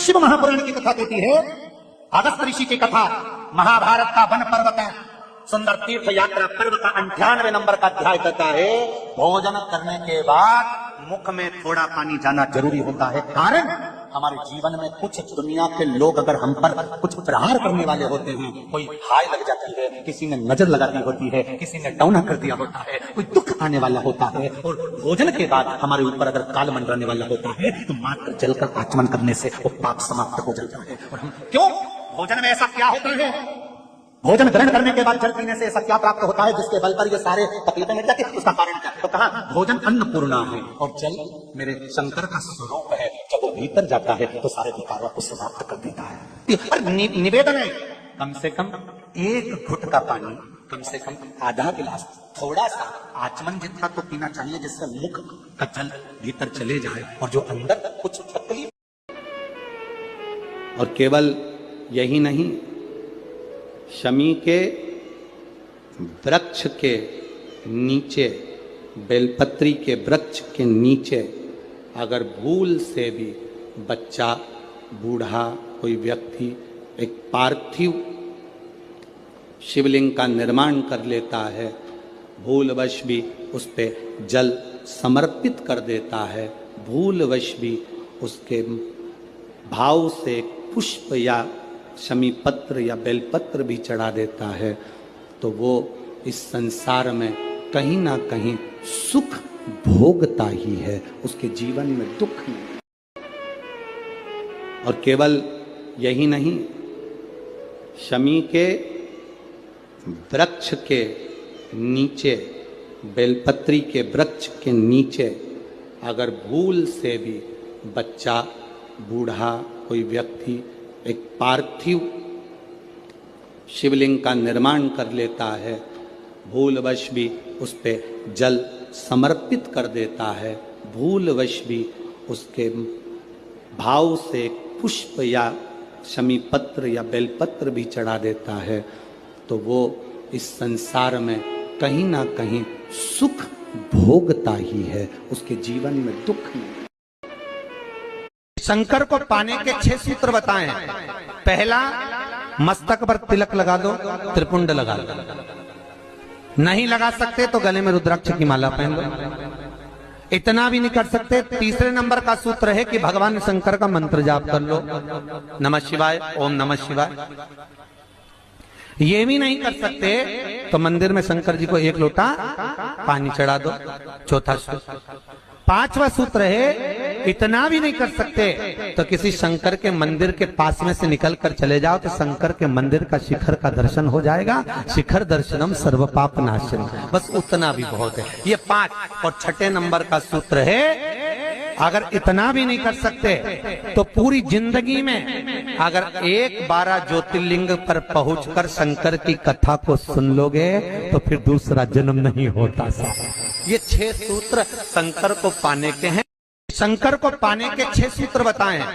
शिव महापुराण की कथा कहती है, अगस्त ऋषि की कथा, महाभारत का वन पर्व का सुंदर तीर्थ यात्रा पर्व का 98 नंबर का अध्याय कहता है, भोजन करने के बाद मुख में थोड़ा पानी जाना जरूरी होता है। कारण हमारे जीवन में कुछ दुनिया के लोग अगर हम पर कुछ प्रहार करने वाले होते हैं, कोई हाय लग जाती है, किसी ने नजर लगा दी होती है, किसी ने डौना कर दिया होता है, कोई दुख आने वाला होता है, और भोजन के बाद हमारे ऊपर अगर काल मंडराने वाला होता है, तो मात्र जलकर आचमन करने से वो पाप समाप्त हो जाता है। और हम क्यों भोजन में ऐसा क्या होता है? भोजन ग्रहण करने के बाद जल पीने से ऐसा क्या प्राप्त होता है जिसके बल पर ये सारे तकलीफें मिट जाती है? उसका कारण क्या? तो कहा भोजन अन्नपूर्णा है और जल मेरे शंकर का स्वरूप है। जब वो भीतर जाता है तो सारे विकारों को समाप्त कर देता है। निवेदन है, कम से कम एक घुट का पानी, कम से कम आधा गिलास, थोड़ा सा आचमन जितना तो पीना चाहिए जिससे मुख का जल भीतर चले जाए और जो अंदर कुछ तकलीफ। और केवल यही नहीं, शमी के वृक्ष के नीचे, बेलपत्री के वृक्ष के नीचे अगर भूल से भी बच्चा, बूढ़ा, कोई व्यक्ति एक पार्थिव शिवलिंग का निर्माण कर लेता है, भूलवश भी उस पे जल समर्पित कर देता है, भूलवश भी उसके भाव से पुष्प या शमी पत्र या बेलपत्र भी चढ़ा देता है, तो वो इस संसार में कहीं ना कहीं सुख भोगता ही है, उसके जीवन में दुख नहीं। और केवल यही नहीं, शमी के वृक्ष के नीचे, बेलपत्री के वृक्ष के नीचे अगर भूल से भी बच्चा, बूढ़ा, कोई व्यक्ति एक पार्थिव शिवलिंग का निर्माण कर लेता है, भूलवश भी उस पे जल समर्पित कर देता है, भूलवश भी उसके भाव से पुष्प या शमी पत्र या बेलपत्र भी चढ़ा देता है, तो वो इस संसार में कहीं ना कहीं सुख भोगता ही है, उसके जीवन में दुख नहीं। शंकर को पाने के 6 सूत्र बताएं। पहला, मस्तक पर तिलक लगा दो, त्रिपुंड लगा दो, नहीं लगा सकते तो गले में रुद्राक्ष की माला पहन लो। इतना भी नहीं कर सकते, तीसरे नंबर का सूत्र है कि भगवान शंकर का मंत्र जाप कर लो, नमः शिवाय, ओम नमः शिवाय। ये भी नहीं कर सकते तो मंदिर में शंकर जी को 1 लोटा पानी चढ़ा दो, चौथा सूत्र। 5वां सूत्र है, इतना भी नहीं कर सकते तो किसी शंकर के मंदिर के पास में से निकल कर चले जाओ तो शंकर के मंदिर का शिखर का दर्शन हो जाएगा। शिखर दर्शनम सर्व पाप नाशनम, बस उतना भी बहुत है। ये 5। और 6ठे नंबर का सूत्र है, अगर इतना भी नहीं कर सकते तो पूरी जिंदगी में अगर 12 ज्योतिर्लिंग पर पहुंचकर शंकर की कथा को सुन लोगे तो फिर दूसरा जन्म नहीं होता। ये 6 सूत्र शंकर को पाने के हैं। शंकर को पाने के 6 सूत्र बताएं।